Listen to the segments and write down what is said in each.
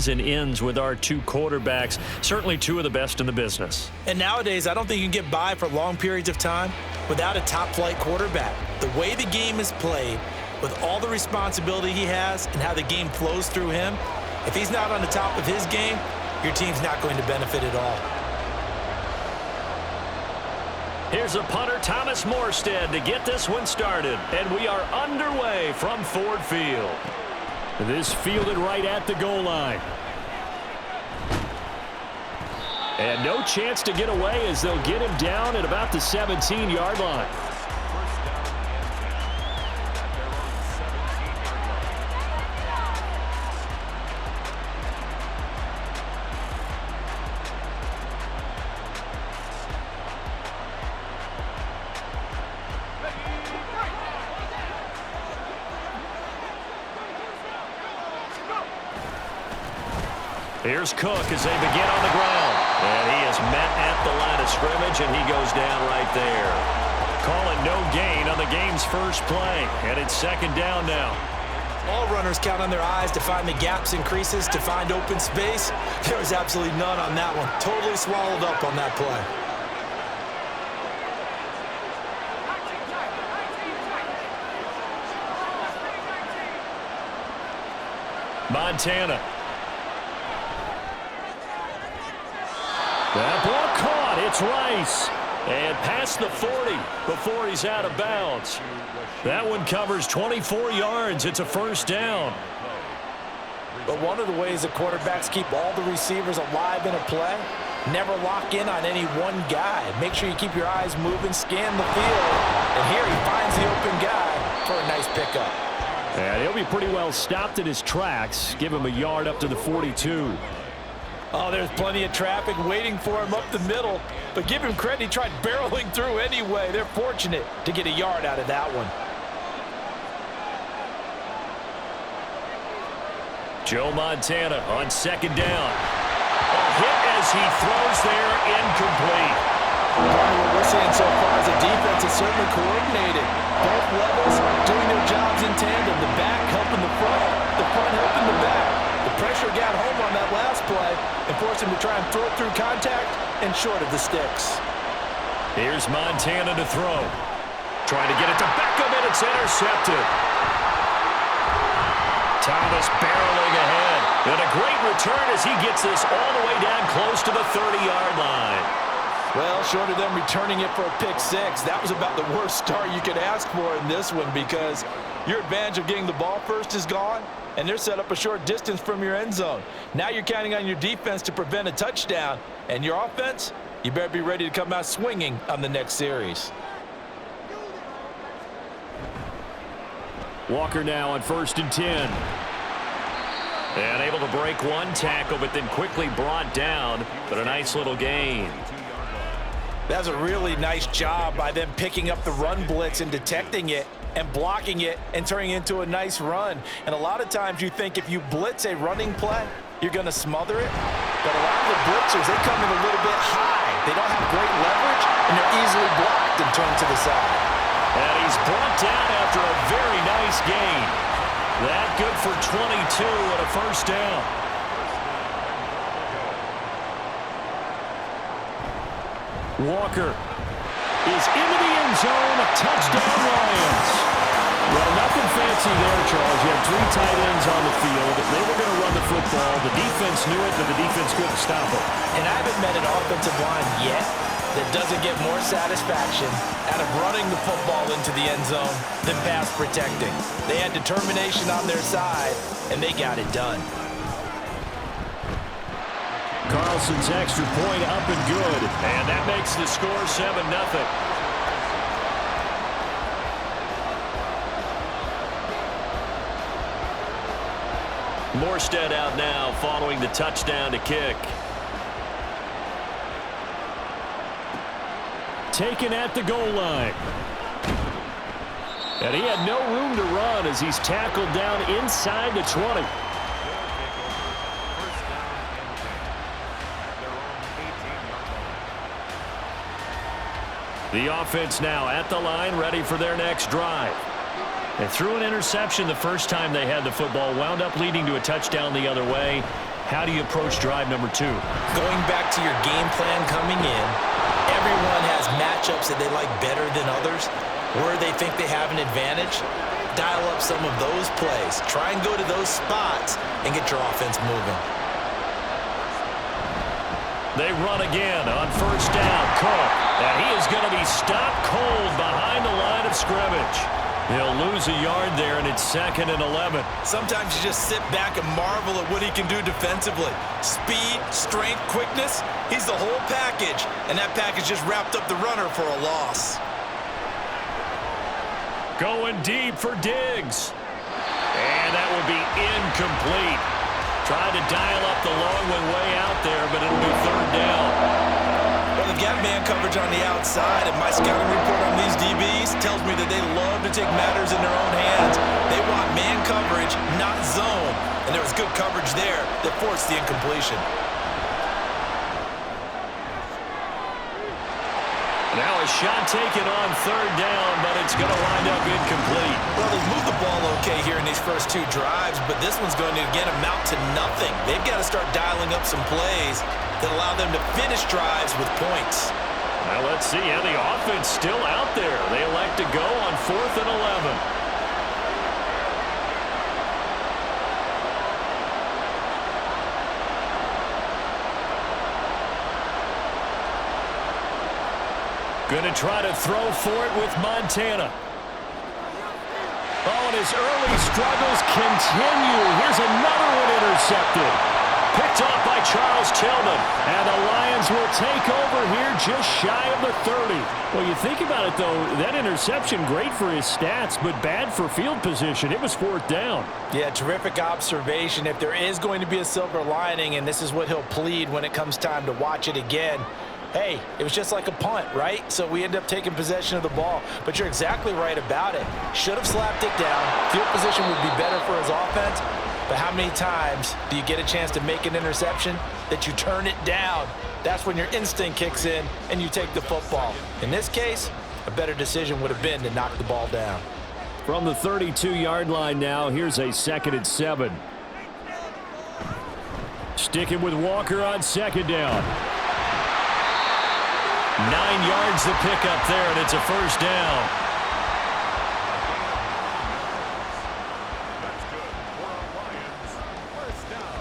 begins and ends with our two quarterbacks. Certainly two of the best in the business. And nowadays, I don't think you can get by for long periods of time without a top-flight quarterback. The way the game is played, with all the responsibility he has and how the game flows through him, if he's not on the top of his game, your team's not going to benefit at all. Here's a punter, Thomas Morstead, to get this one started. And we are underway from Ford Field. This fielded right at the goal line. And no chance to get away as they'll get him down at about the 17-yard line. Here's Cook as they begin on the ground. And he is met at the line of scrimmage, and he goes down right there. Calling no gain on the game's first play. And it's second down now. All runners count on their eyes to find the gaps and creases, to find open space. There was absolutely none on that one. Totally swallowed up on that play. Montana. That ball caught. It's Rice. And past the 40 before he's out of bounds. That one covers 24 yards. It's a first down. But one of the ways the quarterbacks keep all the receivers alive in a play, never lock in on any one guy. Make sure you keep your eyes moving, scan the field. And here he finds the open guy for a nice pickup. And he'll be pretty well stopped in his tracks. Give him a yard up to the 42. Oh, there's plenty of traffic waiting for him up the middle. But give him credit, he tried barreling through anyway. They're fortunate to get a yard out of that one. Joe Montana on second down. A hit as he throws there, incomplete. What we're seeing so far is the defense is certainly coordinated. Both levels doing their jobs in tandem. The back helping the front helping the back. The pressure got home on that last play and forced him to try and throw through contact and short of the sticks. Here's Montana to throw. Trying to get it to Beckham, and it's intercepted. Thomas barreling ahead. And a great return as he gets this all the way down close to the 30-yard line. Well, short of them returning it for a pick six, that was about the worst start you could ask for in this one, because your advantage of getting the ball first is gone, and they're set up a short distance from your end zone. Now you're counting on your defense to prevent a touchdown, and your offense, you better be ready to come out swinging on the next series. Walker now on 1st and 10. And able to break one tackle, but then quickly brought down, but a nice little gain. That's a really nice job by them picking up the run blitz and detecting it and blocking it and turning it into a nice run. And a lot of times you think if you blitz a running play, you're going to smother it. But a lot of the blitzers, they come in a little bit high. They don't have great leverage, and they're easily blocked and turned to the side. And he's brought down after a very nice gain. That good for 22 and a first down. Walker is into the end zone. Touchdown, Lions. Well, nothing fancy there, Charles. You have three tight ends on the field. They were going to run the football. The defense knew it, but the defense couldn't stop it. And I haven't met an offensive line yet that doesn't get more satisfaction out of running the football into the end zone than pass protecting. They had determination on their side, and they got it done. Carlson's extra point up and good. And that makes the score 7-0. Morstead out now following the touchdown to kick. Taken at the goal line. And he had no room to run as he's tackled down inside the 20. The offense now at the line, ready for their next drive. They threw an interception the first time they had the football, wound up leading to a touchdown the other way. How do you approach drive number 2? Going back to your game plan coming in, everyone has matchups that they like better than others, where they think they have an advantage. Dial up some of those plays. Try and go to those spots and get your offense moving. They run again on first down. Cook. And he is going to be stopped cold behind the line of scrimmage. He'll lose a yard there, and it's 2nd and 11. Sometimes you just sit back and marvel at what he can do defensively. Speed, strength, quickness, he's the whole package. And that package just wrapped up the runner for a loss. Going deep for Diggs. And that will be incomplete. Tried to dial up the long one way out there, but it'll be 3rd down. Well, they've got man coverage on the outside, and my scouting report on these DBs tells me that they love to take matters in their own hands. They want man coverage, not zone. And there was good coverage there that forced the incompletion. Now a shot taken on 3rd down, but it's going to wind up incomplete. Well, they've moved the ball okay here in these first 2 drives, but this one's going to, again, amount to nothing. They've got to start dialing up some plays that allow them to finish drives with points. Now let's see. Yeah, the offense still out there. They elect to go on 4th and 11. Going to try to throw for it with Montana. Oh, and his early struggles continue. Here's another one intercepted. Picked off by Charles Tillman. And the Lions will take over here just shy of the 30. Well, you think about it, though, that interception, great for his stats, but bad for field position. It was 4th down. Yeah, terrific observation. If there is going to be a silver lining, and this is what he'll plead when it comes time to watch it again, hey, it was just like a punt, right? So we end up taking possession of the ball. But you're exactly right about it. Should have slapped it down. Field position would be better for his offense. But how many times do you get a chance to make an interception that you turn it down? That's when your instinct kicks in and you take the football. In this case, a better decision would have been to knock the ball down. From the 32-yard line now, here's a 2nd and 7. Sticking with Walker on 2nd down. 9 yards to pick up there, and it's a 1st down. That's good for our Lions. 1st down.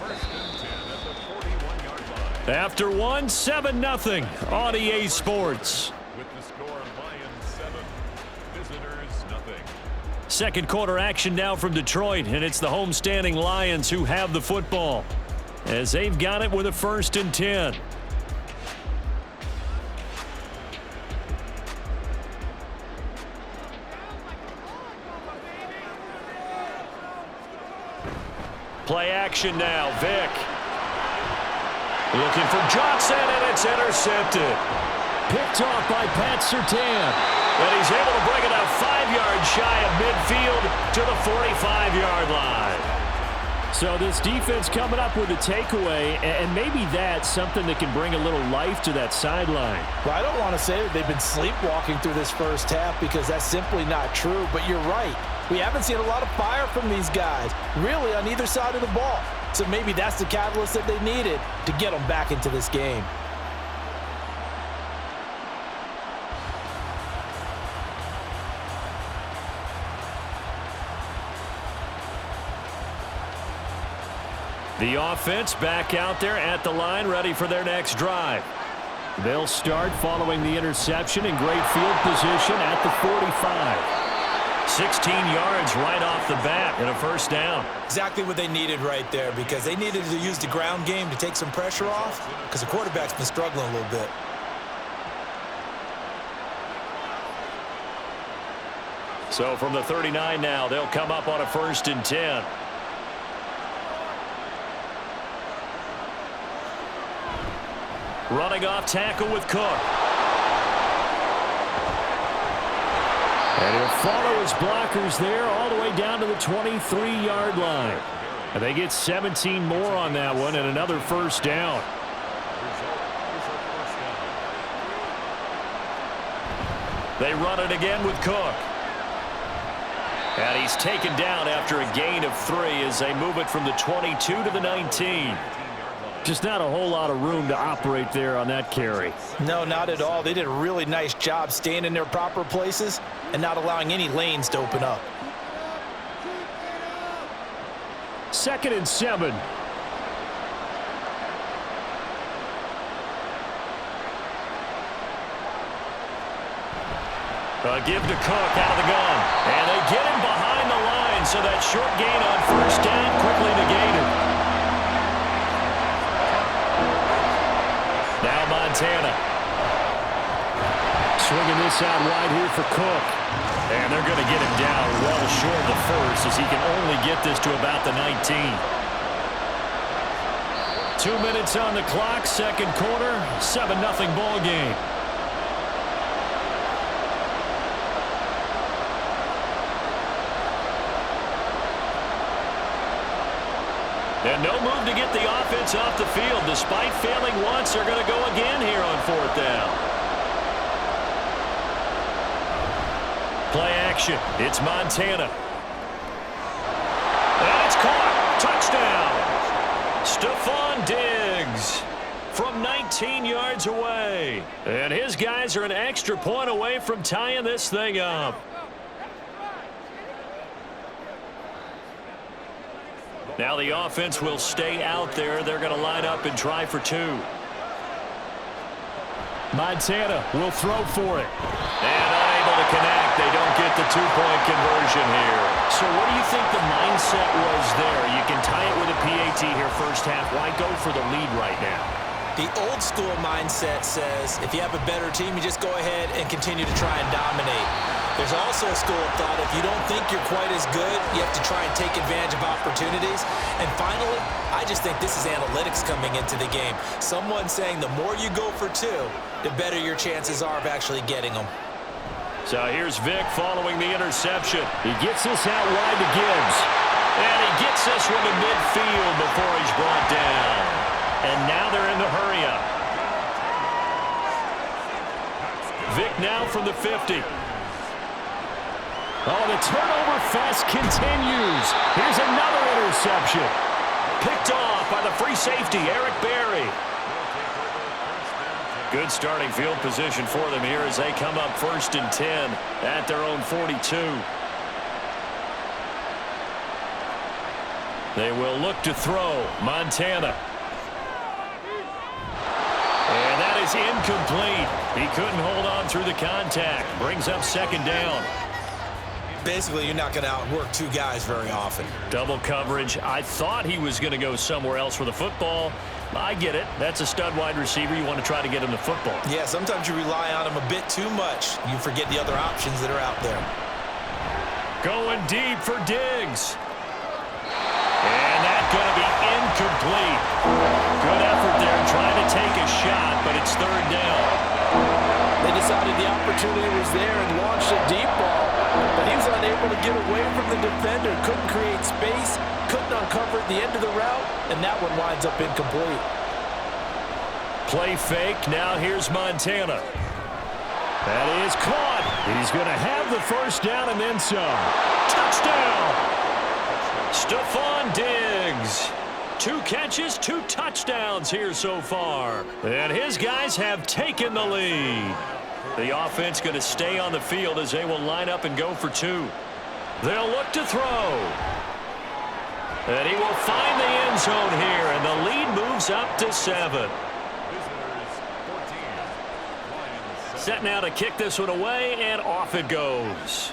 1st and 10 at the 41-yard line. After 7-0 on EA Sports. With the score, Lions 7, visitors nothing. Second quarter action now from Detroit, and it's the homestanding Lions who have the football as they've got it with a 1st and 10. Play action now. Vick. Looking for Johnson, and it's intercepted. Picked off by Pat Surtain. And he's able to bring it up 5 yards shy of midfield to the 45-yard line. So this defense coming up with a takeaway, and maybe that's something that can bring a little life to that sideline. Well, I don't want to say that they've been sleepwalking through this first half because that's simply not true, but you're right. We haven't seen a lot of fire from these guys, really, on either side of the ball. So maybe that's the catalyst that they needed to get them back into this game. The offense back out there at the line, ready for their next drive. They'll start following the interception in great field position at the 45. 16 yards right off the bat and a 1st down. Exactly what they needed right there, because they needed to use the ground game to take some pressure off, because the quarterback's been struggling a little bit. So from the 39 now, they'll come up on a 1st and 10. Running off tackle with Cook. And he'll follow his blockers there all the way down to the 23-yard line. And they get 17 more on that one and another 1st down. They run it again with Cook. And he's taken down after a gain of 3 as they move it from the 22 to the 19. Just not a whole lot of room to operate there on that carry. No, not at all. They did a really nice job staying in their proper places and not allowing any lanes to open up. 2nd and 7. A give to Cook out of the gun. And they get him behind the line, so that short gain on 1st down quickly negated. Now Montana. Swinging this out wide here for Cook. And they're going to get him down well short of the 1st as he can only get this to about the 19. 2 minutes on the clock, 2nd quarter, 7-0 ball game. And no move to get the offense off the field. Despite failing once, they're going to go again here on 4th down. Play action. It's Montana. And it's caught. Touchdown. Stephon Diggs from 19 yards away. And his guys are an extra point away from tying this thing up. Now the offense will stay out there. They're going to line up and try for 2. Montana will throw for it. And unable to connect. They don't get the 2-point conversion here. So what do you think the mindset was there? You can tie it with a PAT here 1st half. Why go for the lead right now? The old school mindset says if you have a better team, you just go ahead and continue to try and dominate. There's also a school of thought, if you don't think you're quite as good, you have to try and take advantage of opportunities. And finally, I just think this is analytics coming into the game. Someone saying the more you go for 2, the better your chances are of actually getting them. So here's Vic following the interception. He gets this out wide to Gibbs. And he gets this one to midfield before he's brought down. And now they're in the hurry-up. Vic now from the 50. Oh, the turnover fest continues. Here's another interception. Picked off by the free safety, Eric Berry. Good starting field position for them here as they come up 1st and 10 at their own 42. They will look to throw. Montana. And that is incomplete. He couldn't hold on through the contact. Brings up 2nd down. Basically, you're not going to outwork 2 guys very often. Double coverage. I thought he was going to go somewhere else with the football. I get it. That's a stud wide receiver. You want to try to get him the football. Yeah, sometimes you rely on him a bit too much. You forget the other options that are out there. Going deep for Diggs. And that's going to be incomplete. Good effort there trying to take a shot, but it's 3rd down. They decided the opportunity was there and launched a deep ball, but he was unable to get away from the defender, couldn't create space, couldn't uncover at the end of the route, and that one winds up incomplete. Play fake. Now here's Montana. That is caught. He's going to have the 1st down and then some. Touchdown! Stephon Diggs. 2 catches, 2 touchdowns here so far. And his guys have taken the lead. The offense going to stay on the field as they will line up and go for 2. They'll look to throw. And he will find the end zone here, and the lead moves up to 7. Set now to kick this one away, and off it goes.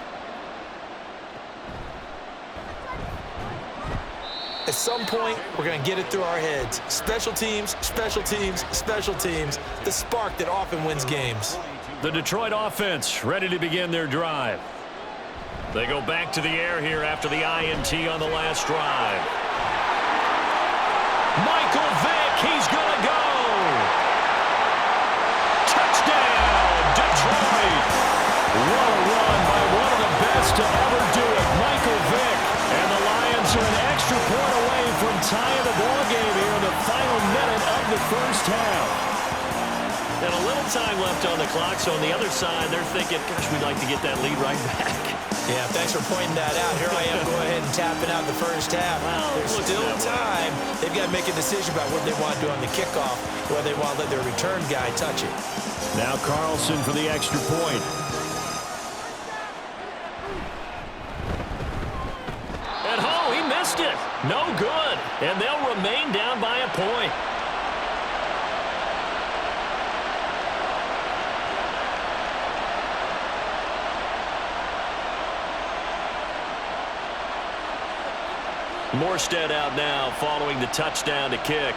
At some point, we're going to get it through our heads. Special teams, special teams, special teams. The spark that often wins games. The Detroit offense ready to begin their drive. They go back to the air here after the INT on the last drive. Michael Vick, he's going to go. Touchdown, Detroit. What a run by one of the best to ever do it, Michael Vick. And the Lions are an extra point away from tying the ball game here in the final minute of the 1st half. And a little time left on the clock, so on the other side, they're thinking, gosh, we'd like to get that lead right back. Yeah, thanks for pointing that out. Here I am go ahead and tapping out the first half. There's still time. They've got to make a decision about what they want to do on the kickoff, whether they want to let their return guy touch it. Now Carlson for the extra point. And he missed it. No good. And they'll remain down by a point. Morstead out now following the touchdown to kick.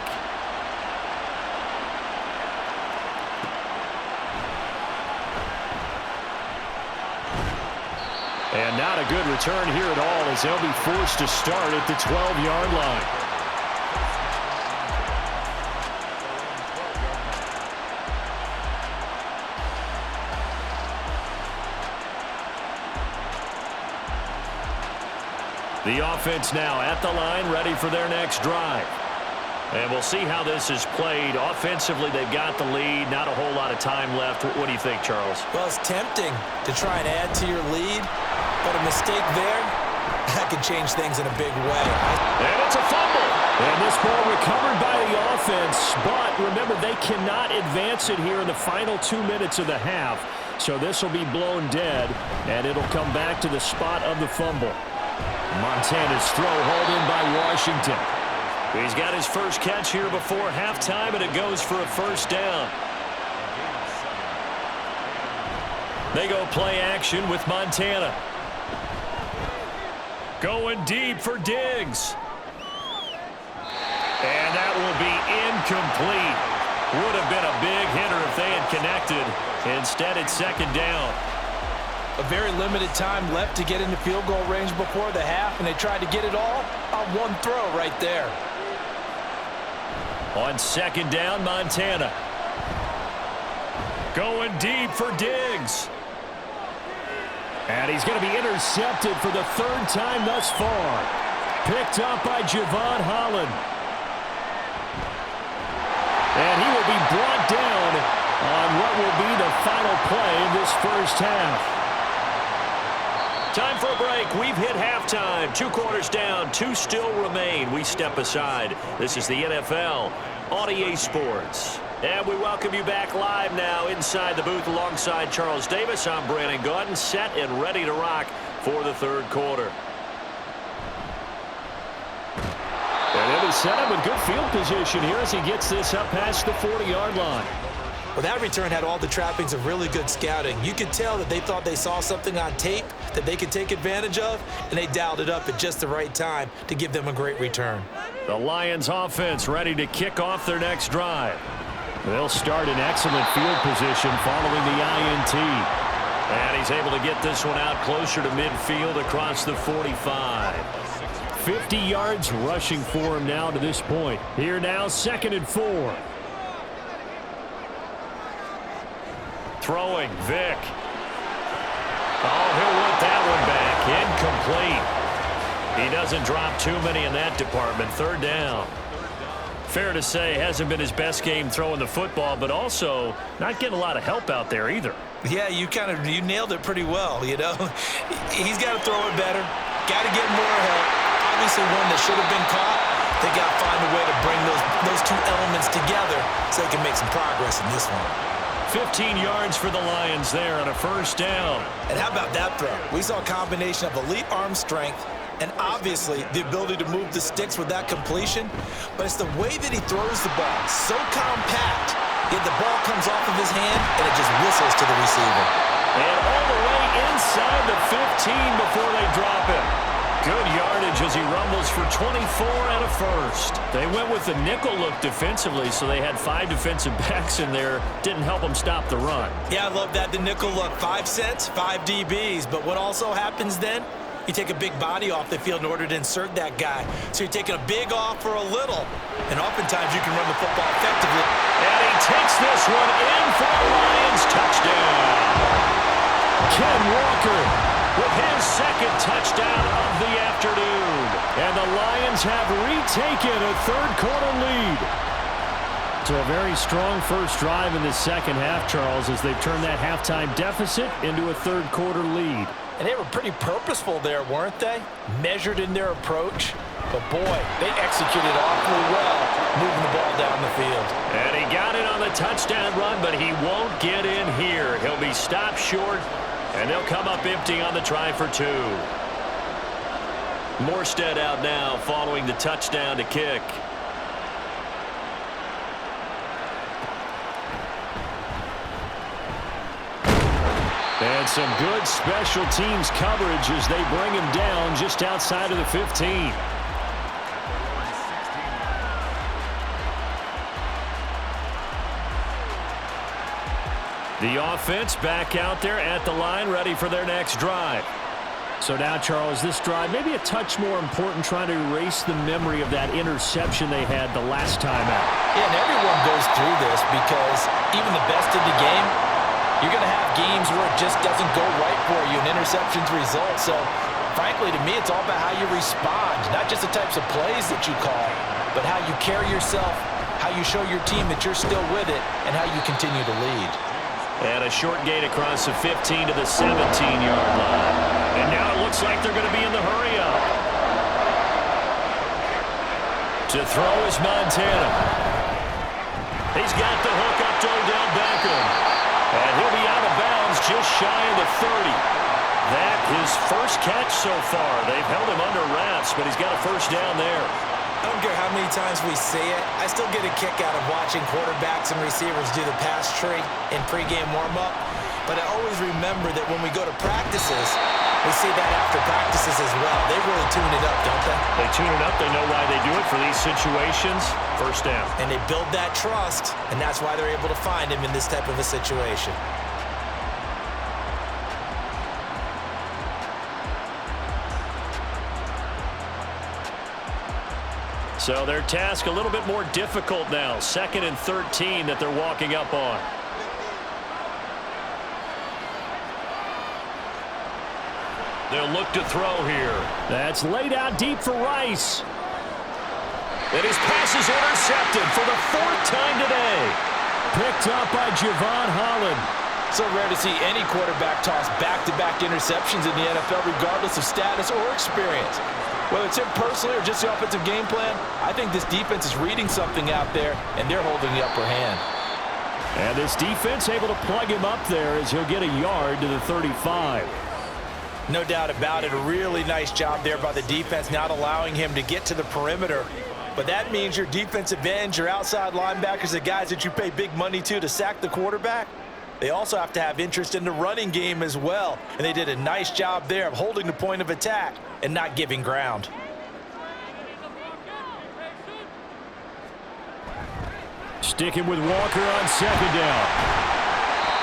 And not a good return here at all as they'll be forced to start at the 12-yard line. The offense now at the line, ready for their next drive. And we'll see how this is played. Offensively, they've got the lead. Not a whole lot of time left. What do you think, Charles? Well, it's tempting to try and add to your lead, but a mistake there, that could change things in a big way. And it's a fumble. And this ball recovered by the offense. But remember, they cannot advance it here in the final 2 minutes of the half. So this will be blown dead, and it'll come back to the spot of the fumble. Montana's throw hauled in by Washington. He's got his first catch here before halftime, and it goes for a first down. They go play action with Montana. Going deep for Diggs. And that will be incomplete. Would have been a big hitter if they had connected. Instead, it's second down. A very limited time left to get into field goal range before the half, and they tried to get it all on one throw right there. On second down, Montana. Going deep for Diggs. And he's going to be intercepted for the third time thus far. Picked up by Javon Holland. And he will be brought down on what will be the final play of this first half. Time for a break. We've hit halftime. 2 quarters down. 2 still remain. We step aside. This is the NFL on EA Sports. And we welcome you back live now inside the booth alongside Charles Davis. I'm Brandon Gaudin, set and ready to rock for the third quarter. And he'll be set up with good field position here as he gets this up past the 40-yard line. Well, that return had all the trappings of really good scouting. You could tell that they thought they saw something on tape that they could take advantage of, and they dialed it up at just the right time to give them a great return. The Lions offense ready to kick off their next drive. They'll start in excellent field position following the INT. And he's able to get this one out closer to midfield across the 45. 50 yards rushing for him now to this point. Here now, 2nd and 4. Throwing, Vick. Oh, he'll want that one back. Incomplete. He doesn't drop too many in that department. 3rd down. Fair to say, hasn't been his best game throwing the football, but also not getting a lot of help out there either. Yeah, you nailed it pretty well, you know. He's got to throw it better. Got to get more help. Obviously one that should have been caught. They got to find a way to bring those 2 elements together so they can make some progress in this one. 15 yards for the Lions there on a first down. And how about that throw? We saw a combination of elite arm strength and obviously the ability to move the sticks with that completion. But it's the way that he throws the ball. So compact, yet the ball comes off of his hand and it just whistles to the receiver. And all the way inside the 15 before they drop him. Good yardage as he rumbles for 24 and a first. They went with the nickel look defensively, so they had 5 defensive backs in there. Didn't help them stop the run. Yeah, I love that. The nickel look, 5 cents, 5 DBs. But what also happens then, you take a big body off the field in order to insert that guy. So you're taking a big off for a little. And oftentimes you can run the football effectively. And he takes this one in for a Lions touchdown. Ken Walker with his 2nd touchdown of the afternoon. And the Lions have retaken a 3rd quarter lead. So a very strong first drive in the second half, Charles, as they've turned that halftime deficit into a 3rd quarter lead. And they were pretty purposeful there, weren't they? Measured in their approach. But, boy, they executed awfully well, moving the ball down the field. And he got it on the touchdown run, but he won't get in here. He'll be stopped short, and they'll come up empty on the try for 2. Morstead out now following the touchdown to kick. And some good special teams coverage as they bring him down just outside of the 15. The offense back out there at the line, ready for their next drive. So now, Charles, this drive maybe a touch more important, trying to erase the memory of that interception they had the last time out. Yeah, and everyone goes through this because even the best in the game, you're going to have games where it just doesn't go right for you, and interceptions result. So, frankly, to me, it's all about how you respond, not just the types of plays that you call, but how you carry yourself, how you show your team that you're still with it, and how you continue to lead. And a short gain across the 15 to the 17-yard line. And now it looks like they're going to be in the hurry-up. To throw is Montana. He's got the hook up to Odell Beckham. And he'll be out of bounds just shy of the 30. That his first catch so far. They've held him under wraps, but he's got a first down there. I don't care how many times we say it, I still get a kick out of watching quarterbacks and receivers do the pass tree in pregame warm-up. But I always remember that when we go to practices, we see that after practices as well. They really tune it up, don't they? They tune it up. They know why they do it for these situations. First down. And they build that trust, and that's why they're able to find him in this type of a situation. So their task a little bit more difficult now. 2nd and 13 that they're walking up on. They'll look to throw here. That's laid out deep for Rice. And his pass is intercepted for the 4th time today. Picked up by Javon Holland. So rare to see any quarterback toss back-to-back interceptions in the NFL, regardless of status or experience. Whether it's him personally or just the offensive game plan, I think this defense is reading something out there, and they're holding the upper hand. And this defense able to plug him up there as he'll get a yard to the 35. No doubt about it. A really nice job there by the defense, not allowing him to get to the perimeter. But that means your defensive ends, your outside linebackers, the guys that you pay big money to sack the quarterback, they also have to have interest in the running game as well. And they did a nice job there of holding the point of attack and not giving ground. Sticking with Walker on 2nd down.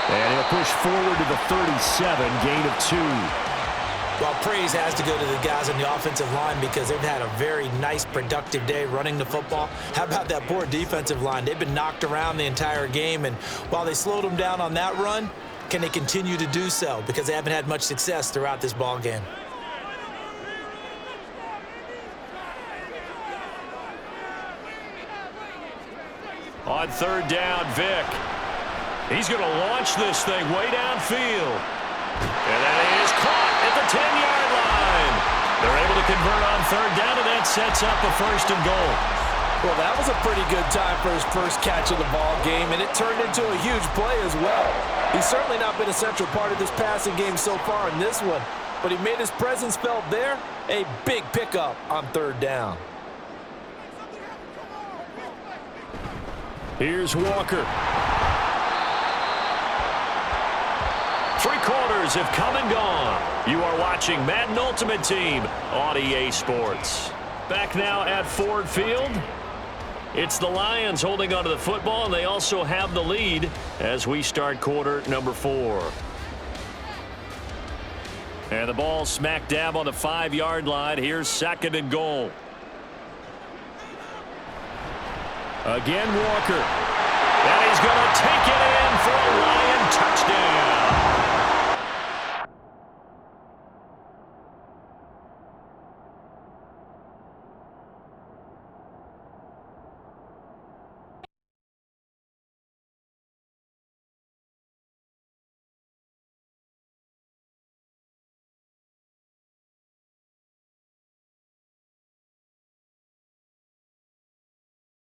And he'll push forward to the 37, gain of 2. Well, praise has to go to the guys on the offensive line because they've had a very nice, productive day running the football. How about that poor defensive line? They've been knocked around the entire game, and while they slowed them down on that run, can they continue to do so? Because they haven't had much success throughout this ball game. On 3rd down, Vick. He's going to launch this thing way downfield. And that is caught at the 10-yard line. They're able to convert on 3rd down, and that sets up a 1st and goal. Well, that was a pretty good time for his first catch of the ball game, and it turned into a huge play as well. He's certainly not been a central part of this passing game so far in this one, but he made his presence felt there. A big pickup on 3rd down. Here's Walker. 3 quarters have come and gone. You are watching Madden Ultimate Team on EA Sports. Back now at Ford Field. It's the Lions holding onto the football, and they also have the lead as we start quarter number 4. And the ball smack dab on the 5-yard line. Here's 2nd and goal. Again, Walker. And he's going to take it in for a Lion touchdown.